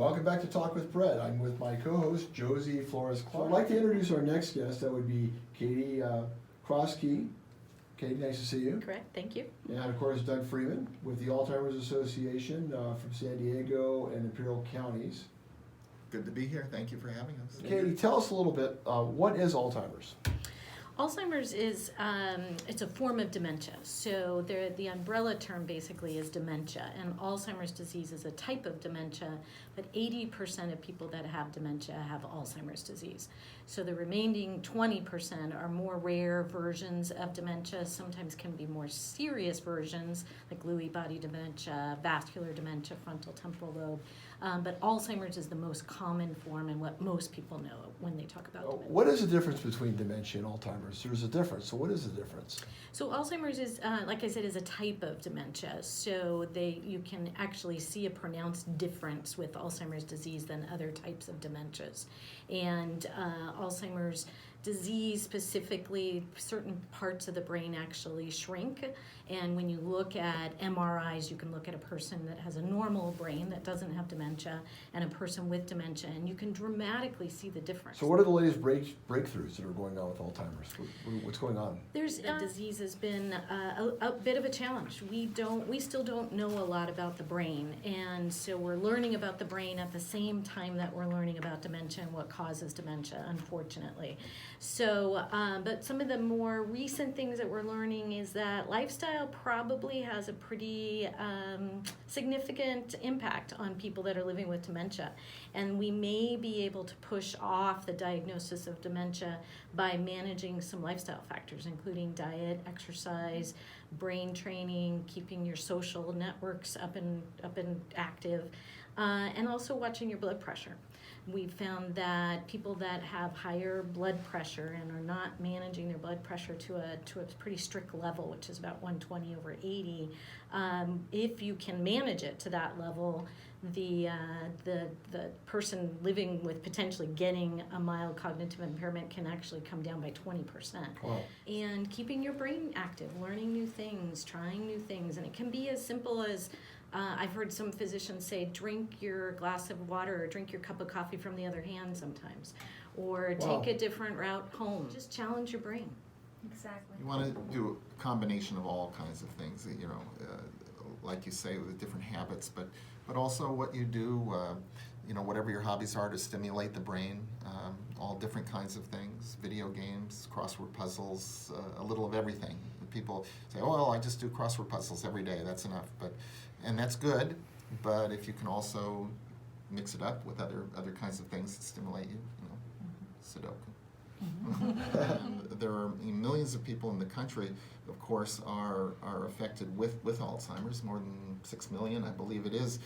Welcome back to Talk with Brett. I'm with my co-host, Josie, Flores. So I'd like to introduce our next guest. That would be Katie Croskrey. Katie, nice to see you. Correct, thank you. And of course, Doug Friedman with the Alzheimer's Association from San Diego and Imperial Counties. Good to be here. Thank you for having us. Katie, tell us a little bit, what is Alzheimer's? Alzheimer's is, it's a form of dementia. So the umbrella term basically is dementia, and Alzheimer's disease is a type of dementia, but 80% of people that have dementia have Alzheimer's disease. So the remaining 20% are more rare versions of dementia, sometimes can be more serious versions, like Lewy body dementia, vascular dementia, frontal temporal lobe. But Alzheimer's is the most common form and what most people know when they talk about dementia. What is the difference between dementia and Alzheimer's? There's a difference. So what is the difference? So Alzheimer's is, like I said, is a type of dementia. So you can actually see a pronounced difference with Alzheimer's disease than other types of dementias. And Alzheimer's disease specifically, certain parts of the brain actually shrink. And when you look at MRIs, you can look at a person that has a normal brain that doesn't have dementia and a person with dementia, and you can dramatically see the difference. So what are the latest breakthroughs that are going on with Alzheimer's? What's going on? The disease has been a bit of a challenge. We still don't know a lot about the brain, and so we're learning about the brain at the same time that we're learning about dementia and what causes dementia, unfortunately. So, but some of the more recent things that we're learning is that lifestyle probably has a pretty significant impact on people that are living with dementia. And we may be able to push off the diagnosis of dementia by managing some lifestyle factors, including diet, exercise, brain training, keeping your social networks up and active, and also watching your blood pressure. We've found that people that have higher blood pressure and are not managing their blood pressure to a pretty strict level, which is about 120/80, if you can manage it to that level, the person living with potentially getting a mild cognitive impairment can actually come down by 20%. Wow. And keeping your brain active, learning new things, trying new things, and it can be as simple as I've heard some physicians say, drink your glass of water or drink your cup of coffee from the other hand sometimes, or Wow. take a different route home. Just challenge your brain. Exactly. You want to do a combination of all kinds of things, like you say, with different habits, but also what you do, whatever your hobbies are to stimulate the brain, all different kinds of things, video games, crossword puzzles, a little of everything. People say, oh, well, I just do crossword puzzles every day, that's enough. And that's good, but if you can also mix it up with other kinds of things that stimulate you, Sudoku. And there are millions of people in the country, of course, are affected with Alzheimer's, more than 6 million, I believe it is,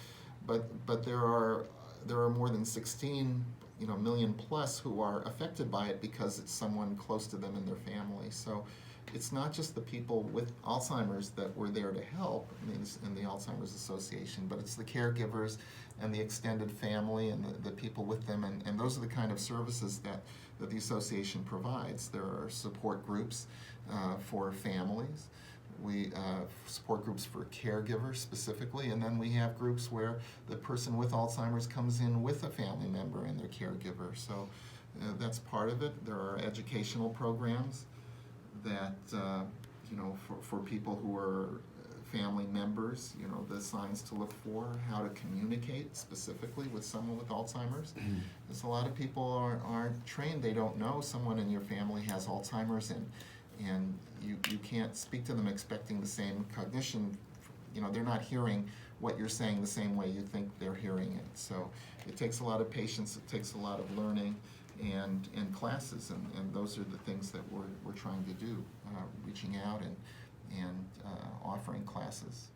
but there are more than 16 million plus who are affected by it because it's someone close to them in their family. So it's not just the people with Alzheimer's that we're there to help in the Alzheimer's Association, but it's the caregivers and the extended family and the people with them, and those are the kind of services that the association provides. There are support groups for families. We support groups for caregivers specifically, and then we have groups where the person with Alzheimer's comes in with a family member and their caregiver. So that's part of it. There are educational programs that, for people who are family members, the signs to look for, how to communicate specifically with someone with Alzheimer's. Because a lot of people aren't trained. They don't know someone in your family has Alzheimer's, and you can't speak to them expecting the same cognition. They're not hearing what you're saying the same way you think they're hearing it. So it takes a lot of patience, it takes a lot of learning and classes, and those are the things that we're trying to do, reaching out and offering classes.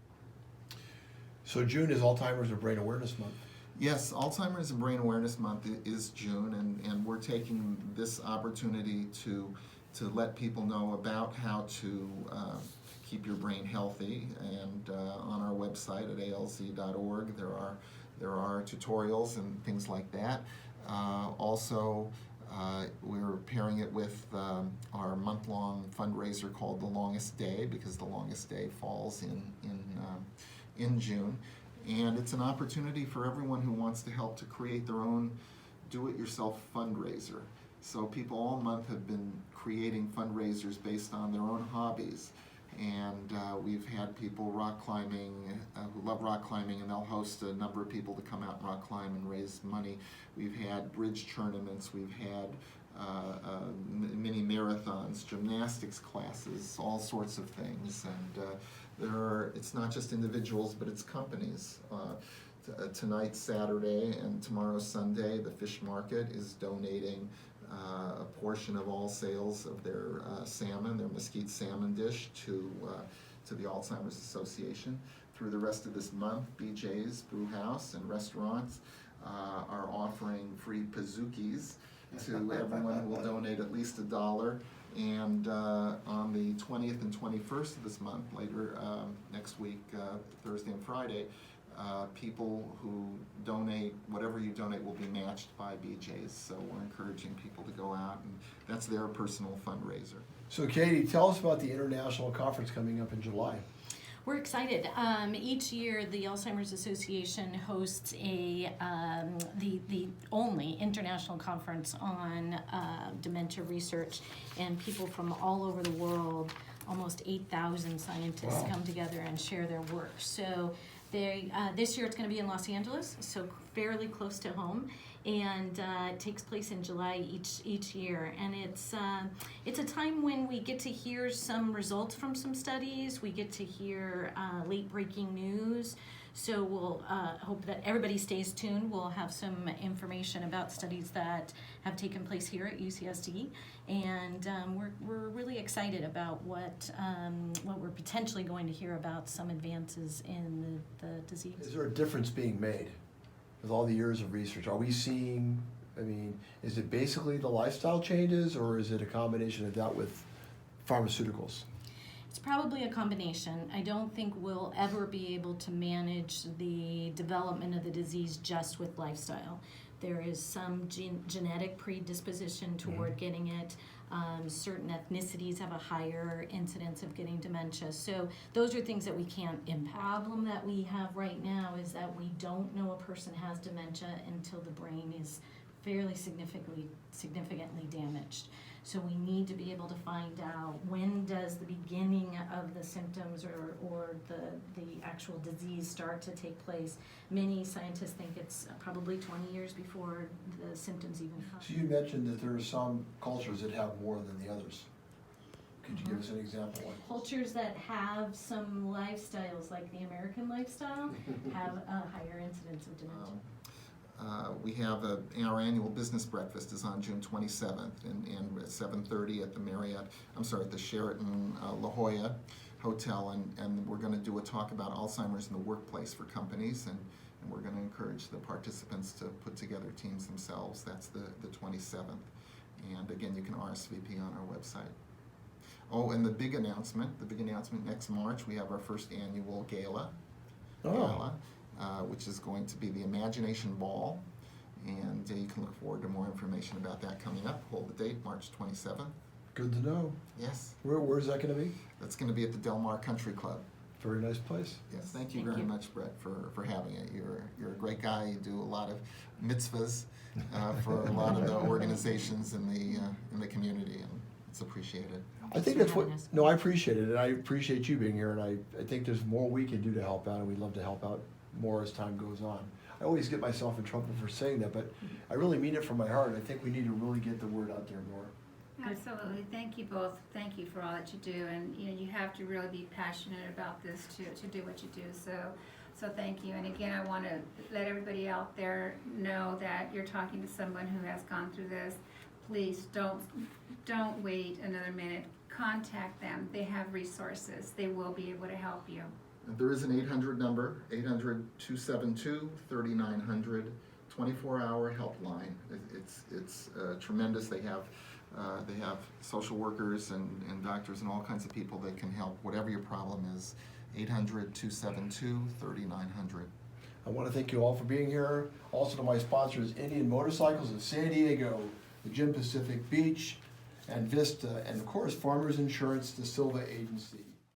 So June is Alzheimer's and Brain Awareness Month. Yes, Alzheimer's and Brain Awareness Month is June, and we're taking this opportunity to let people know about how to keep your brain healthy. And on our website at alz.org, there are tutorials and things like that. Also, we're pairing it with our month-long fundraiser called The Longest Day, because the longest day falls in June. And it's an opportunity for everyone who wants to help to create their own do-it-yourself fundraiser. So people all month have been creating fundraisers based on their own hobbies. And we've had people rock climbing, who love rock climbing, and they'll host a number of people to come out and rock climb and raise money. We've had bridge tournaments, we've had mini marathons, gymnastics classes, all sorts of things. And it's not just individuals, but it's companies. Tonight, Saturday, and tomorrow, Sunday, the fish market is donating a portion of all sales of their salmon, their mesquite salmon dish, to the Alzheimer's Association. Through the rest of this month, BJ's Brew House and restaurants are offering free pazookies to everyone who will donate at least $1. And on the 20th and 21st of this month, later next week, Thursday and Friday, people who donate, whatever you donate will be matched by BJ's. So we're encouraging people to go out, and that's their personal fundraiser. So Katie, tell us about the international conference coming up in July. We're excited. Each year, the Alzheimer's Association hosts the only international conference on dementia research, and people from all over the world, almost 8,000 scientists, come together and share their work. So this year it's going to be in Los Angeles, so fairly close to home, and it takes place in July each year. And it's a time when we get to hear some results from some studies. We get to hear late breaking news. So we'll hope that everybody stays tuned. We'll have some information about studies that have taken place here at UCSD, and we're really excited about what we're potentially going to hear about some advances in the disease. Is there a difference being made with all the years of research? Are we seeing, is it basically the lifestyle changes, or is it a combination of that with pharmaceuticals? It's probably a combination. I don't think we'll ever be able to manage the development of the disease just with lifestyle. There is some genetic predisposition toward getting it. Certain ethnicities have a higher incidence of getting dementia. So those are things that we can't impact. The problem that we have right now is that we don't know a person has dementia until the brain is fairly significantly damaged. So we need to be able to find out when does the beginning of the symptoms or the actual disease start to take place. Many scientists think it's probably 20 years before the symptoms even come. So you mentioned that there are some cultures that have more than the others. Could you give us an example? Cultures that have some lifestyles, like the American lifestyle, have a higher incidence of dementia. We have our annual business breakfast is on June 27th and at 7:30 at the Sheraton La Jolla Hotel, and we're going to do a talk about Alzheimer's in the workplace for companies, and we're going to encourage the participants to put together teams themselves. That's the 27th, and again, you can RSVP on our website. Oh, and the big announcement next March, we have our first annual gala. Which is going to be the Imagination Ball, and you can look forward to more information about that coming up. Hold the date, March 27th. Good to know. Yes. Where's that going to be? That's going to be at the Del Mar Country Club. Very nice place. Yes, thank you very much, Brett, for having it. You're a great guy. You do a lot of mitzvahs for a lot of the organizations in the community, and it's appreciated. I think that's what. No, I appreciate it, and I appreciate you being here, and I think there's more we can do to help out, and we'd love to help out more as time goes on. I always get myself in trouble for saying that, but I really mean it from my heart. I think we need to really get the word out there more. Absolutely. Thank you both. Thank you for all that you do, and you have to really be passionate about this to do what you do. So thank you. And again, I want to let everybody out there know that you're talking to someone who has gone through this. Please don't wait another minute. Contact them. They have resources. They will be able to help you. There is an 800 number, 800-272-3900, 24-hour helpline. It's tremendous. They have social workers and doctors and all kinds of people that can help. Whatever your problem is, 800-272-3900. I want to thank you all for being here. Also to my sponsors, Indian Motorcycles of San Diego, the Jim Pacific Beach, and Vista, and of course, Farmers Insurance, the Silva Agency.